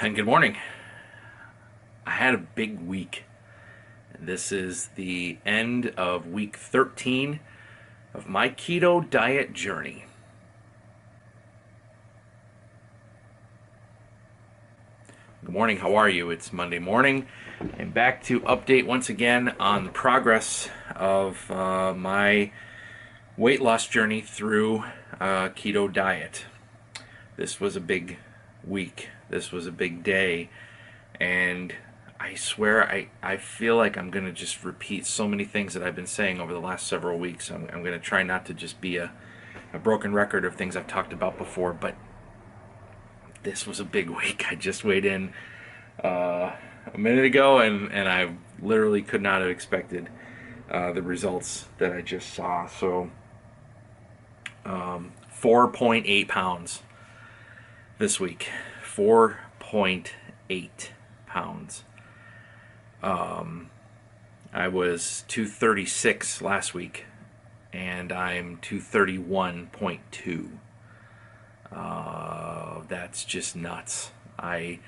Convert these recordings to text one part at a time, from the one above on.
And good morning. I had a big week. This is the end of week 13 of my keto diet journey. Good morning, how are you? It's Monday morning. I'm back to update once again on the progress of my weight loss journey through keto diet. This was a big week. This was a big day. And I swear I feel like I'm going to just repeat so many things that I've been saying over the last several weeks. I'm going to try not to just be a broken record of things I've talked about before, but this was a big week. I just weighed in a minute ago, and I literally could not have expected the results that I just saw. So 4.8 pounds this week. 4.8 pounds. I was 236 last week, and I'm 231.2. That's just nuts. Again,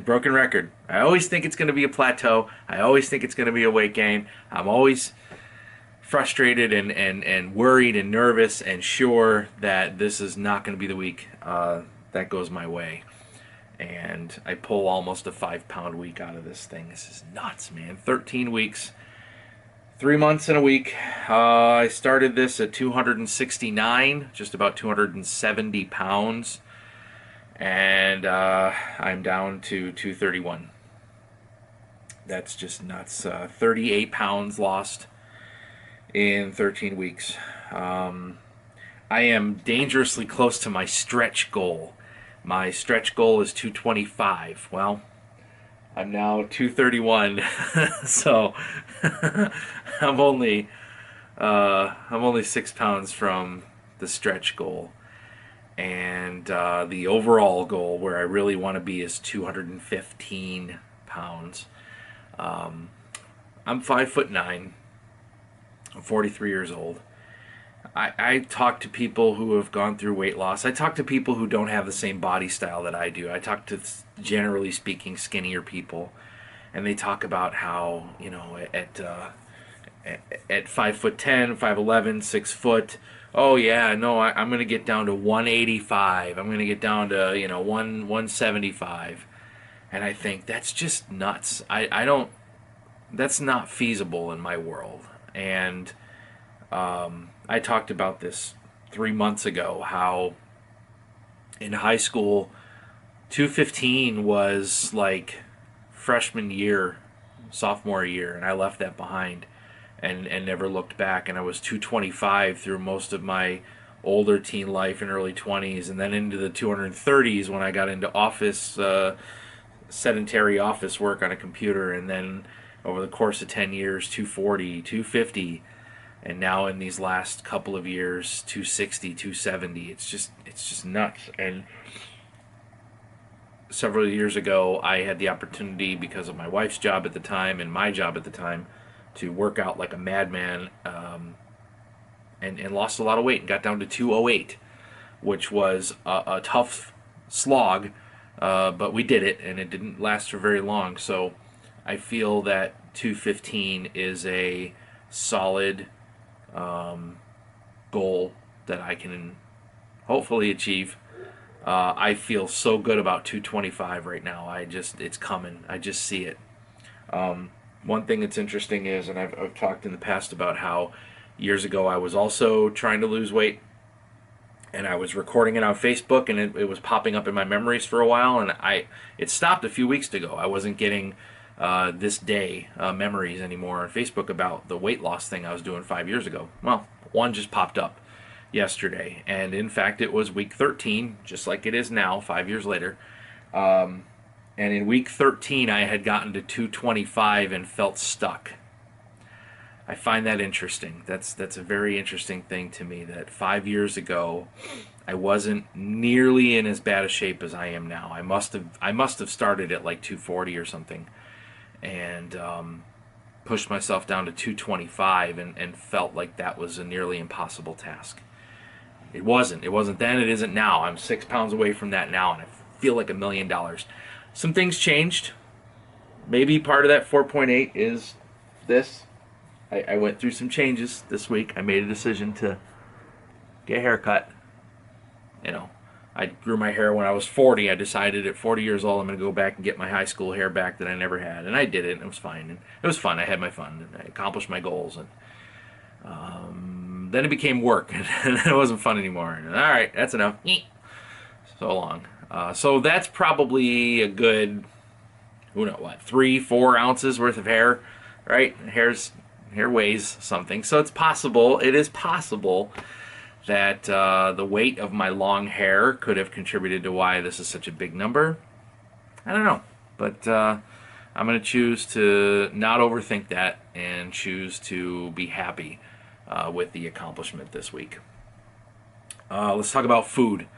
broken record. I always think it's going to be a plateau. I always think it's going to be a weight gain. I'm always frustrated and worried and nervous and sure that this is not going to be the week that goes my way. And I pull almost a 5-pound week out of this thing. This is nuts, man. 13 weeks, 3 months and a week. I started this at 269, just about 270 pounds. And I'm down to 231. That's just nuts. 38 pounds lost in 13 weeks. I am dangerously close to my stretch goal. My stretch goal is 225. Well, I'm now 231, so I'm only 6 pounds from the stretch goal, and the overall goal where I really want to be is 215 pounds. I'm 5'9". I'm 43 years old. I talk to people who have gone through weight loss. I talk to people who don't have the same body style that I do. I talk to, generally speaking, skinnier people, and they talk about how, at 5'10", 5'11", 6 foot, oh yeah, no, I'm going to get down to 185. I'm going to get down to 175, and I think that's just nuts. I don't. That's not feasible in my world, and I talked about this 3 months ago, how in high school, 215 was like freshman year, sophomore year, and I left that behind and never looked back. And I was 225 through most of my older teen life and early 20s, and then into the 230s when I got into office, sedentary office work on a computer, and then over the course of 10 years, 240, 250. And now in these last couple of years, 260, 270. It's just nuts. And several years ago, I had the opportunity, because of my wife's job at the time and my job at the time, to work out like a madman, and lost a lot of weight and got down to 208, which was a tough slog, but we did it, and it didn't last for very long. So I feel that 215 is a solid goal that I can hopefully achieve. I feel so good about 225 right now. It's coming. I just see it. One thing that's interesting is, and I've talked in the past about how years ago I was also trying to lose weight, and I was recording it on Facebook, and it was popping up in my memories for a while, and it stopped a few weeks ago. I wasn't getting this day memories anymore on Facebook about the weight loss thing I was doing 5 years ago. Well, one just popped up yesterday, and in fact it was week 13, just like it is now 5 years later. And in week 13 I had gotten to 225 and felt stuck. I find that interesting. That's a very interesting thing to me, that 5 years ago I wasn't nearly in as bad a shape as I am now. I must have started at like 240 or something, and pushed myself down to 225 and felt like that was a nearly impossible task. It wasn't then, it isn't now. I'm 6 pounds away from that now, and I feel like $1,000,000. Some things changed. Maybe part of that 4.8 is this. I went through some changes this week. I made a decision to get a haircut. You know, I grew my hair when I was 40. I decided at 40 years old I'm going to go back and get my high school hair back that I never had. And I did it, and it was fine. And it was fun. I had my fun, and I accomplished my goals. And then it became work, and it wasn't fun anymore. And, all right, that's enough. So long. So that's probably a good, 3-4 ounces worth of hair, right? Hair weighs something. So it is possible that the weight of my long hair could have contributed to why this is such a big number. I don't know. But I'm going to choose to not overthink that and choose to be happy with the accomplishment this week. Let's talk about food.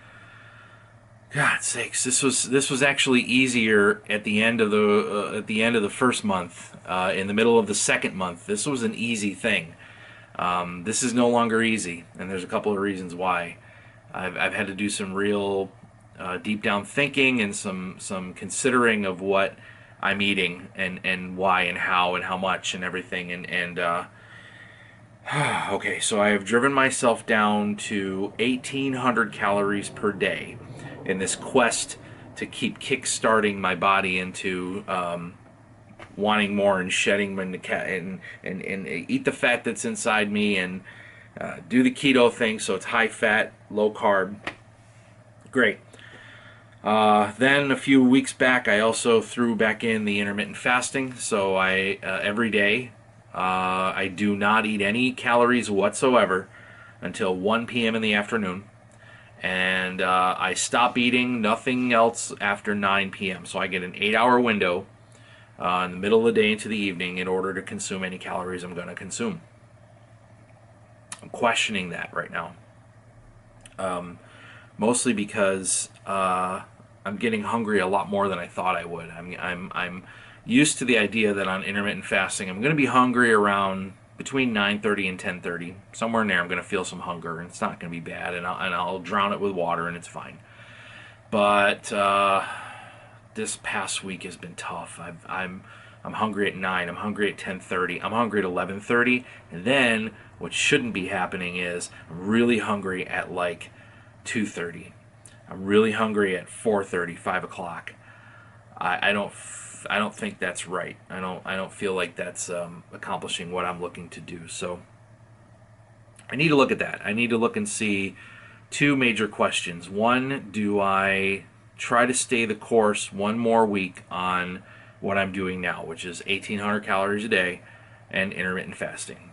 God sakes, this was actually easier at the end of the first month. In the middle of the second month, this was an easy thing. This is no longer easy, and there's a couple of reasons why. I've had to do some real deep down thinking and some considering of what I'm eating and why and how much and everything. Okay, so I have driven myself down to 1,800 calories per day in this quest to keep kick-starting my body into wanting more and shedding and eat the fat that's inside me and do the keto thing, so it's high fat, low carb. Great. Then a few weeks back, I also threw back in the intermittent fasting. So I every day I do not eat any calories whatsoever until 1 p.m. in the afternoon. And I stop eating nothing else after 9 p.m. So I get an 8-hour window in the middle of the day into the evening in order to consume any calories I'm going to consume. I'm questioning that right now. Mostly because I'm getting hungry a lot more than I thought I would. I'm used to the idea that on intermittent fasting I'm going to be hungry around between 9:30 and 10:30. Somewhere in there I'm going to feel some hunger, and it's not going to be bad, and I'll drown it with water, and it's fine. But this past week has been tough. I'm hungry at 9. I'm hungry at 10:30. I'm hungry at 11:30, and then what shouldn't be happening is I'm really hungry at like 2:30. I'm really hungry at 4:30, 5 o'clock. I don't think that's right. I don't feel like that's accomplishing what I'm looking to do. So I need to look at that. I need to look and see two major questions. One, do I try to stay the course one more week on what I'm doing now, which is 1,800 calories a day and intermittent fasting?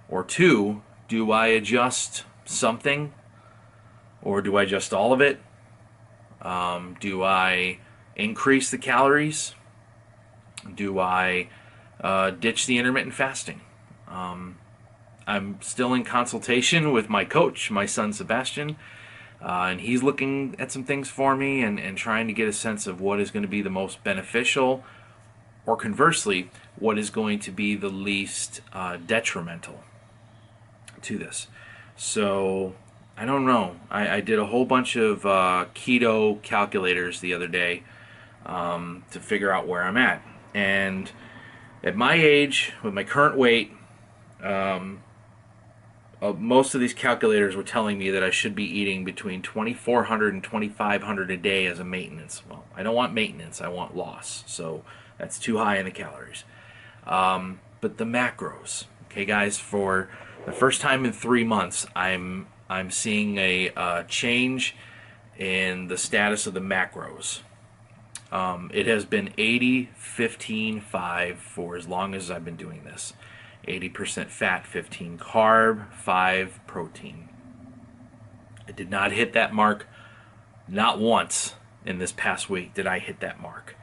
Or two, do I adjust something, or do I adjust all of it? Do I increase the calories? Do I ditch the intermittent fasting? I'm still in consultation with my coach, my son Sebastian, and he's looking at some things for me and trying to get a sense of what is going to be the most beneficial, or conversely, what is going to be the least detrimental to this. So I don't know. I did a whole bunch of keto calculators the other day to figure out where I'm at. And at my age, with my current weight, most of these calculators were telling me that I should be eating between 2,400 and 2,500 a day as a maintenance. Well, I don't want maintenance. I want loss. So that's too high in the calories. But the macros, okay, guys, for the first time in 3 months, I'm seeing a change in the status of the macros. It has been 80, 15, 5 for as long as I've been doing this. 80% fat, 15 carb, 5 protein. I did not hit that mark. Not once in this past week did I hit that mark.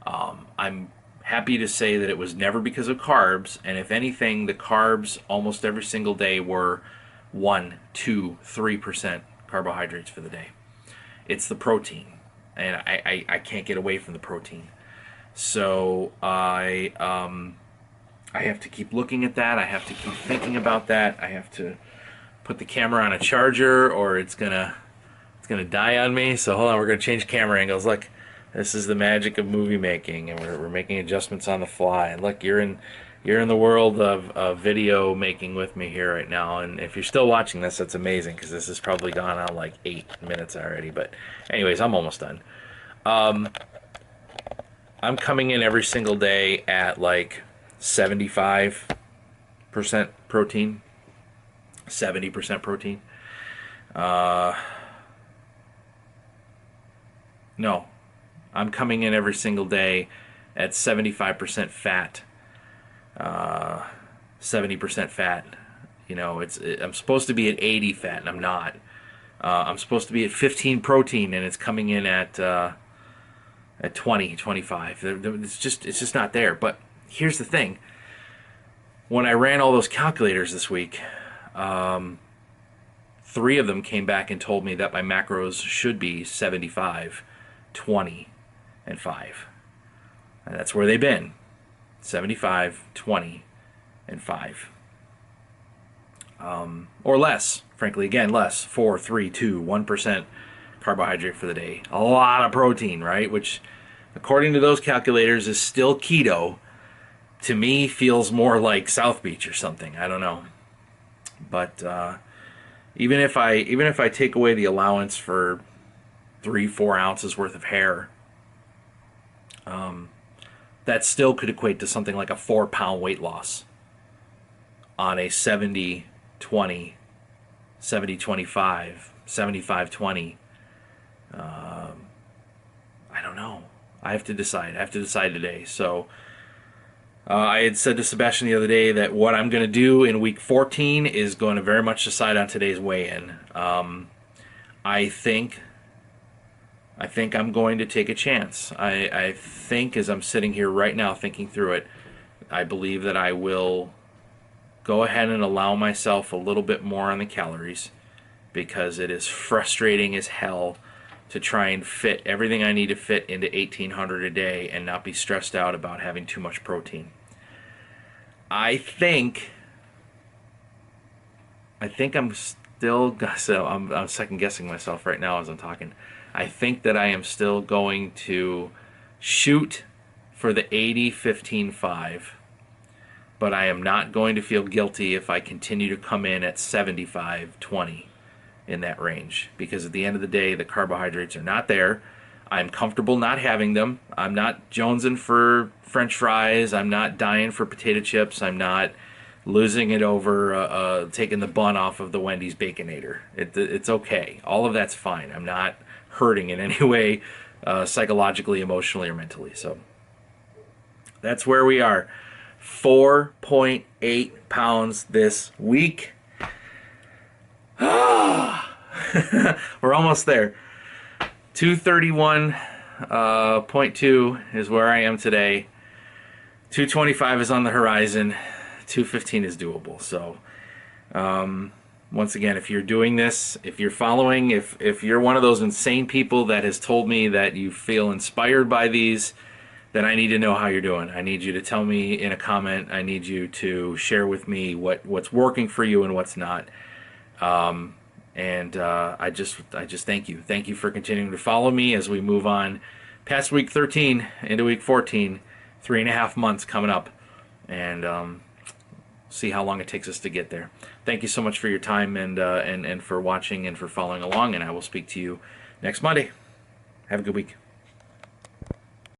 I'm happy to say that it was never because of carbs, and if anything, the carbs almost every single day were 1, 2, 3% carbohydrates for the day. It's the protein, and I can't get away from the protein. So I have to keep looking at that. I have to keep thinking about that. I have to put the camera on a charger, or it's gonna It's gonna die on me. So hold on, we're gonna change camera angles. Look, this is the magic of movie making, and we're making adjustments on the fly. And look, you're in the world of video making with me here right now. And if you're still watching this, that's amazing because this has probably gone on like 8 minutes already. But anyways, I'm almost done. I'm coming in every single day at like 75% protein, 70% protein. No, I'm coming in every single day at 75% fat, 70% fat. You know, I'm supposed to be at 80 fat, and I'm not. I'm supposed to be at 15 protein, and it's coming in at 20, 25. It's just not there. But here's the thing. When I ran all those calculators this week, 3 of them came back and told me that my macros should be 75, 20, and 5. And that's where they've been. 75, 20, and 5. Or less. Frankly, again, less. 4, 3, 2, 1% carbohydrate for the day. A lot of protein, right? Which, according to those calculators, is still keto. To me, feels more like South Beach or something. I don't know. But even if I take away the allowance for 3-4 ounces worth of hair, that still could equate to something like a 4-pound weight loss on a 70-20, 70-25, 75-20. I don't know. I have to decide. I have to decide today. So I had said to Sebastian the other day that what I'm going to do in week 14 is going to very much decide on today's weigh-in. I think I'm going to take a chance. I think, as I'm sitting here right now thinking through it, I believe that I will go ahead and allow myself a little bit more on the calories, because it is frustrating as hell to try and fit everything I need to fit into 1,800 a day and not be stressed out about having too much protein. I think I'm still, so I'm second guessing myself right now as I'm talking. I think that I am still going to shoot for the 80-15-5, but I am not going to feel guilty if I continue to come in at 75-20 in that range, because at the end of the day, the carbohydrates are not there. I'm comfortable not having them. I'm not jonesing for French fries. I'm not dying for potato chips. I'm not losing it over taking the bun off of the Wendy's Baconator. It's okay. All of that's fine. I'm not hurting in any way, psychologically, emotionally, or mentally. So that's where we are. 4.8 pounds this week. We're almost there. 231.2 is where I am today. 225 is on the horizon. 215 is doable. So once again, if you're doing this, if you're following, if you're one of those insane people that has told me that you feel inspired by these, then I need to know how you're doing. I need you to tell me in a comment. I need you to share with me what's working for you and what's not. And I just thank you. Thank you for continuing to follow me as we move on past week 13 into week 14. 3.5 months coming up, and see how long it takes us to get there. Thank you so much for your time and for watching and for following along, and I will speak to you next Monday. Have a good week.